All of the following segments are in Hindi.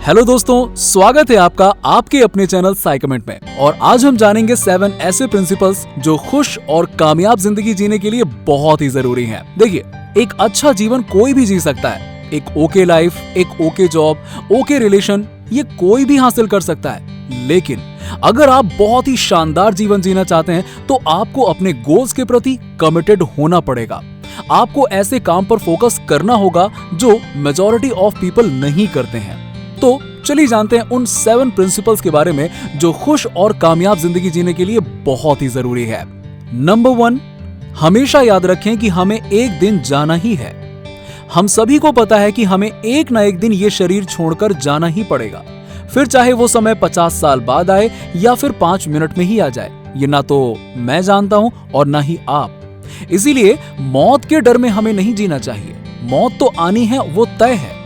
हेलो दोस्तों, स्वागत है आपका आपके अपने चैनल साई कमेंट में। और आज हम जानेंगे 7 ऐसे प्रिंसिपल्स जो खुश और कामयाब जिंदगी जीने के लिए बहुत ही जरूरी हैं। देखिए, एक अच्छा जीवन कोई भी जी सकता है। एक ओके लाइफ, एक ओके जॉब, ओके रिलेशन, ये कोई भी हासिल कर सकता है। लेकिन अगर आप बहुत ही शानदार जीवन जीना चाहते हैं तो आपको अपने गोल्स के प्रति कमिटेड होना पड़ेगा। आपको ऐसे काम पर फोकस करना होगा जो मेजॉरिटी ऑफ पीपल नहीं करते हैं। तो चलिए जानते हैं उन 7 प्रिंसिपल्स के बारे में जो खुश और कामयाब जिंदगी जीने के लिए बहुत ही जरूरी है। नंबर 1, हमेशा याद रखें कि हमें एक दिन जाना ही है। हम सभी को पता है कि हमें एक ना एक दिन ये शरीर छोड़कर जाना ही पड़ेगा, फिर चाहे वो समय 50 साल बाद आए या फिर 5 मिनट में ही आ जाए। ये ना तो मैं जानता हूं और ना ही आप। इसीलिए मौत के डर में हमें नहीं जीना चाहिए। मौत तो आनी है, वो तय है।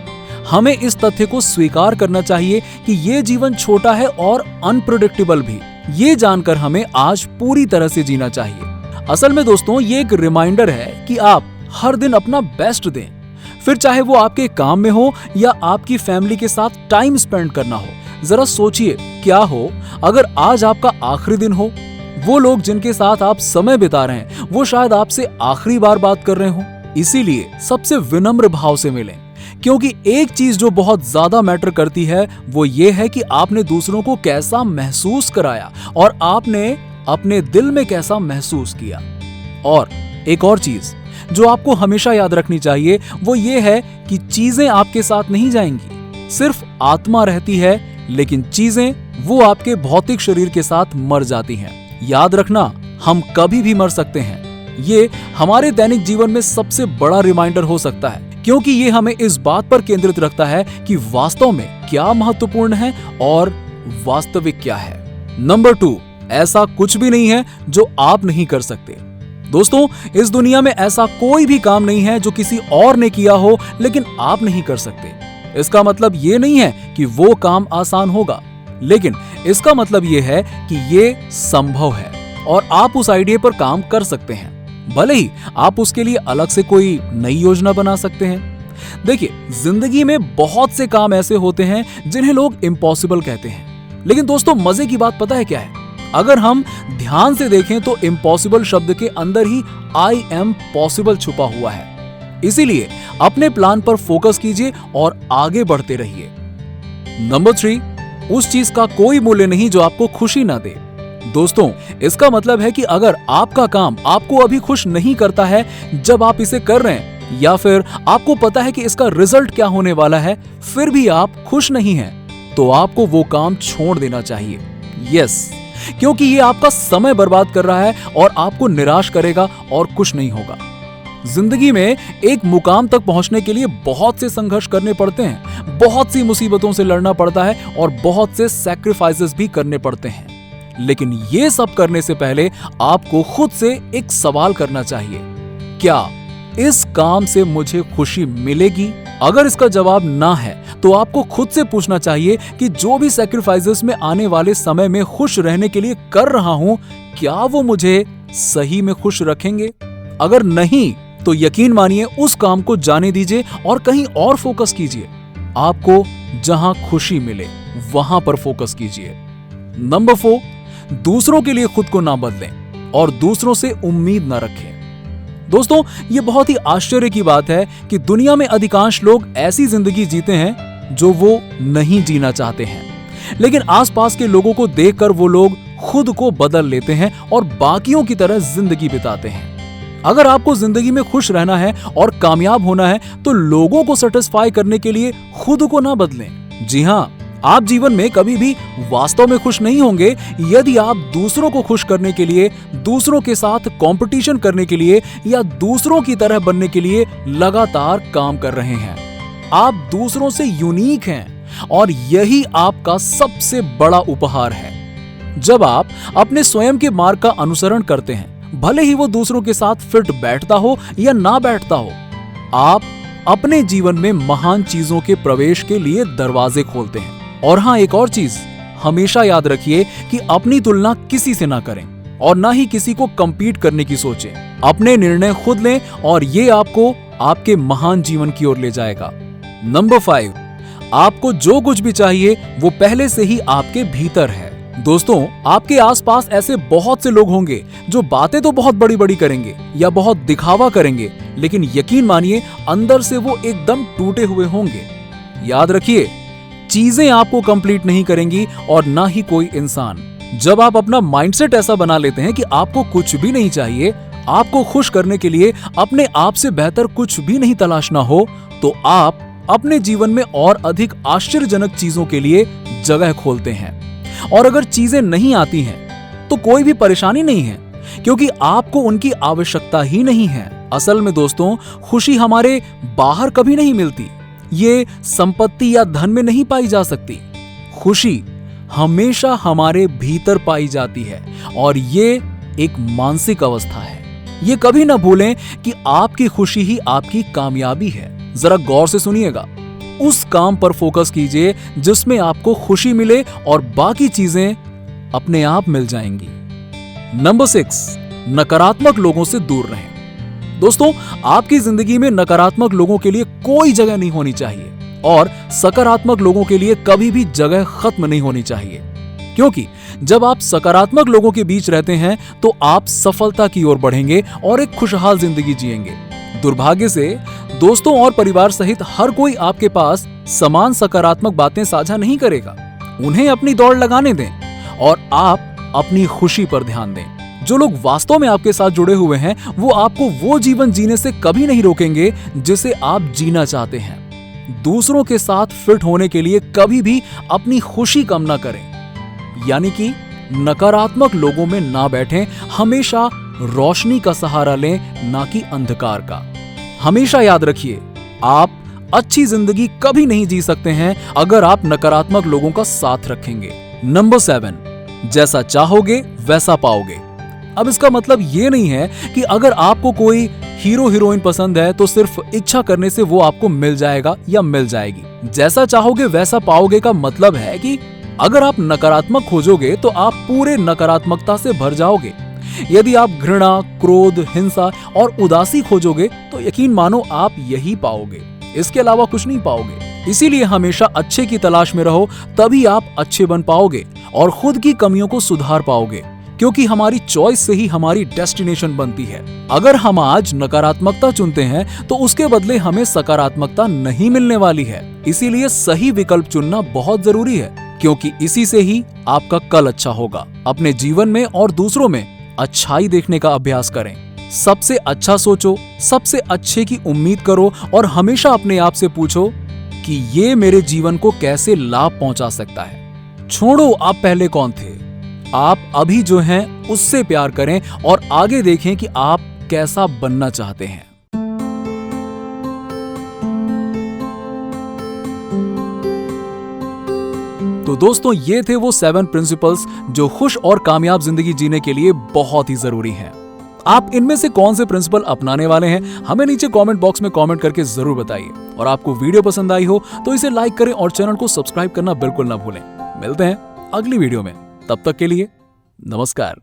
हमें इस तथ्य को स्वीकार करना चाहिए कि ये जीवन छोटा है और अनप्रेडिक्टेबल भी। ये जानकर हमें आज पूरी तरह से जीना चाहिए। असल में दोस्तों, ये एक रिमाइंडर है कि आप हर दिन अपना बेस्ट दें, फिर चाहे वो आपके काम में हो या आपकी फैमिली के साथ टाइम स्पेंड करना हो। जरा सोचिए, क्या हो अगर आज आपका आखिरी दिन हो। वो लोग जिनके साथ आप समय बिता रहे हैं वो शायद आपसे आखिरी बार बात कर रहे हो। इसीलिए सबसे विनम्र भाव से मिलें, क्योंकि एक चीज जो बहुत ज्यादा मैटर करती है वो ये है कि आपने दूसरों को कैसा महसूस कराया और आपने अपने दिल में कैसा महसूस किया। और एक और चीज जो आपको हमेशा याद रखनी चाहिए वो ये है कि चीजें आपके साथ नहीं जाएंगी, सिर्फ आत्मा रहती है, लेकिन चीजें वो आपके भौतिक शरीर के साथ मर जाती हैं। याद रखना, हम कभी भी मर सकते हैं। ये हमारे दैनिक जीवन में सबसे बड़ा रिमाइंडर हो सकता है, क्योंकि ये हमें इस बात पर केंद्रित रखता है कि वास्तव में क्या महत्वपूर्ण है और वास्तविक क्या है। नंबर 2, ऐसा कुछ भी नहीं है जो आप नहीं कर सकते। दोस्तों, इस दुनिया में ऐसा कोई भी काम नहीं है जो किसी और ने किया हो लेकिन आप नहीं कर सकते। इसका मतलब ये नहीं है कि वो काम आसान होगा, लेकिन इसका मतलब ये है कि ये संभव है और आप उस आइडिया पर काम कर सकते हैं। भले ही आप उसके लिए अलग से कोई नई योजना बना सकते हैं। देखिए, जिंदगी में बहुत से काम ऐसे होते हैं जिन्हें लोग इम्पॉसिबल कहते हैं, लेकिन दोस्तों मजे की बात पता है क्या है? अगर हम ध्यान से देखें तो इम्पॉसिबल शब्द के अंदर ही आई एम पॉसिबल छुपा हुआ है। इसीलिए अपने प्लान पर फोकस कीजिए और आगे बढ़ते रहिए। नंबर 3, उस चीज का कोई मूल्य नहीं जो आपको खुशी ना दे। दोस्तों, इसका मतलब है कि अगर आपका काम आपको अभी खुश नहीं करता है जब आप इसे कर रहे हैं, या फिर आपको पता है कि इसका रिजल्ट क्या होने वाला है, फिर भी आप खुश नहीं हैं, तो आपको वो काम छोड़ देना चाहिए। यस, क्योंकि ये आपका समय बर्बाद कर रहा है और आपको निराश करेगा और कुछ नहीं होगा। जिंदगी में एक मुकाम तक पहुंचने के लिए बहुत से संघर्ष करने पड़ते हैं, बहुत सी मुसीबतों से लड़ना पड़ता है और बहुत से सैक्रिफाइसेस भी करने पड़ते हैं। लेकिन ये सब करने से पहले आपको खुद से एक सवाल करना चाहिए, क्या इस काम से मुझे खुशी मिलेगी? अगर इसका जवाब ना है तो आपको खुद से पूछना चाहिए कि जो भी सैक्रिफाइसेस में आने वाले समय में खुश रहने के लिए कर रहा हूं, क्या वो मुझे सही में खुश रखेंगे? अगर नहीं तो यकीन मानिए उस काम को जाने दीजिए और कहीं और फोकस कीजिए। आपको जहां खुशी मिले वहां पर फोकस कीजिए। नंबर 4, दूसरों के लिए खुद को ना बदलें और दूसरों से उम्मीद ना रखें। दोस्तों, ये बहुत ही आश्चर्य की बात है कि दुनिया में अधिकांश लोग ऐसी जिंदगी जीते हैं जो वो नहीं जीना चाहते हैं, लेकिन आसपास के लोगों को देखकर वो लोग खुद को बदल लेते हैं और बाकियों की तरह जिंदगी बिताते हैं। अगर आपको जिंदगी में खुश रहना है और कामयाब होना है तो लोगों को सेटिस्फाई करने के लिए खुद को ना बदलें। जी हां, आप जीवन में कभी भी वास्तव में खुश नहीं होंगे यदि आप दूसरों को खुश करने के लिए, दूसरों के साथ कंपटीशन करने के लिए या दूसरों की तरह बनने के लिए लगातार काम कर रहे हैं। आप दूसरों से यूनिक हैं और यही आपका सबसे बड़ा उपहार है। जब आप अपने स्वयं के मार्ग का अनुसरण करते हैं, भले ही वो दूसरों के साथ फिट बैठता हो या ना बैठता हो, आप अपने जीवन में महान चीजों के प्रवेश के लिए दरवाजे खोलते हैं। और हाँ, एक और चीज हमेशा याद रखिए कि अपनी तुलना किसी से ना करें और ना ही किसी को कंपीट करने की सोचें। अपने निर्णय खुद लें और ये आपको आपके महान जीवन की ओर ले जाएगा। नंबर 5, आपको जो कुछ भी चाहिए वो पहले से ही आपके भीतर है। दोस्तों, आपके आसपास ऐसे बहुत से लोग होंगे जो बातें तो बहुत बड़ी बड़ी करेंगे या बहुत दिखावा करेंगे, लेकिन यकीन मानिए अंदर से वो एकदम टूटे हुए होंगे। याद रखिए, चीजें आपको कंप्लीट नहीं करेंगी और ना ही कोई इंसान। जब आप अपना माइंडसेट ऐसा बना लेते हैं कि आपको कुछ भी नहीं चाहिए, आपको खुश करने के लिए अपने आप से बेहतर कुछ भी नहीं तलाशना हो, तो आप अपने जीवन में और अधिक आश्चर्यजनक चीजों के लिए जगह खोलते हैं। और अगर चीजें नहीं आती हैं, तो कोई भी परेशानी नहीं है, क्योंकि आपको उनकी आवश्यकता ही नहीं है। असल में दोस्तों, खुशी हमारे बाहर कभी नहीं मिलती, ये संपत्ति या धन में नहीं पाई जा सकती। खुशी हमेशा हमारे भीतर पाई जाती है और ये एक मानसिक अवस्था है। ये कभी ना भूलें कि आपकी खुशी ही आपकी कामयाबी है। जरा गौर से सुनिएगा, उस काम पर फोकस कीजिए जिसमें आपको खुशी मिले और बाकी चीजें अपने आप मिल जाएंगी। नंबर 6, नकारात्मक लोगों से दूर रहें। दोस्तों, आपकी जिंदगी में नकारात्मक लोगों के लिए कोई जगह नहीं होनी चाहिए और सकारात्मक लोगों के लिए कभी भी जगह खत्म नहीं होनी चाहिए, क्योंकि जब आप सकारात्मक लोगों के बीच रहते हैं तो आप सफलता की ओर बढ़ेंगे और एक खुशहाल जिंदगी जिएंगे। दुर्भाग्य से दोस्तों और परिवार सहित हर कोई आपके पास समान सकारात्मक बातें साझा नहीं करेगा। उन्हें अपनी दौड़ लगाने दें और आप अपनी खुशी पर ध्यान दें। जो लोग वास्तव में आपके साथ जुड़े हुए हैं, वो आपको वो जीवन जीने से कभी नहीं रोकेंगे जिसे आप जीना चाहते हैं। दूसरों के साथ फिट होने के लिए कभी भी अपनी खुशी कम ना करें, यानी कि नकारात्मक लोगों में ना बैठें। हमेशा रोशनी का सहारा लें, ना कि अंधकार का। हमेशा याद रखिए, आप अच्छी जिंदगी कभी नहीं जी सकते हैं अगर आप नकारात्मक लोगों का साथ रखेंगे। नंबर 7, जैसा चाहोगे वैसा पाओगे। अब इसका मतलब ये नहीं है कि अगर आपको कोई हीरो हीरोइन पसंद है तो सिर्फ इच्छा करने से वो आपको मिल जाएगा या मिल जाएगी। जैसा चाहोगे वैसा पाओगे का मतलब है कि अगर आप नकारात्मक खोजोगे तो आप पूरे नकारात्मकता से भर जाओगे। यदि आप घृणा, क्रोध, हिंसा और उदासी खोजोगे तो यकीन मानो आप यही पाओगे, इसके अलावा कुछ नहीं पाओगे। इसीलिए हमेशा अच्छे की तलाश में रहो, तभी आप अच्छे बन पाओगे और खुद की कमियों को सुधार पाओगे, क्योंकि हमारी चॉइस से ही हमारी डेस्टिनेशन बनती है। अगर हम आज नकारात्मकता चुनते हैं तो उसके बदले हमें सकारात्मकता नहीं मिलने वाली है। इसीलिए सही विकल्प चुनना बहुत जरूरी है, क्योंकि इसी से ही आपका कल अच्छा होगा। अपने जीवन में और दूसरों में अच्छाई देखने का अभ्यास करें। सबसे अच्छा सोचो, सबसे अच्छे की उम्मीद करो और हमेशा अपने आप से पूछो कि ये मेरे जीवन को कैसे लाभ पहुंचा सकता है। छोड़ो आप पहले कौन थे, आप अभी जो हैं उससे प्यार करें और आगे देखें कि आप कैसा बनना चाहते हैं। तो दोस्तों, ये थे वो 7 प्रिंसिपल्स जो खुश और कामयाब जिंदगी जीने के लिए बहुत ही जरूरी हैं। आप इनमें से कौन से प्रिंसिपल अपनाने वाले हैं, हमें नीचे कमेंट बॉक्स में कमेंट करके जरूर बताइए। और आपको वीडियो पसंद आई हो तो इसे लाइक करें और चैनल को सब्सक्राइब करना बिल्कुल ना भूलें। मिलते हैं अगली वीडियो में, तब तक के लिए नमस्कार।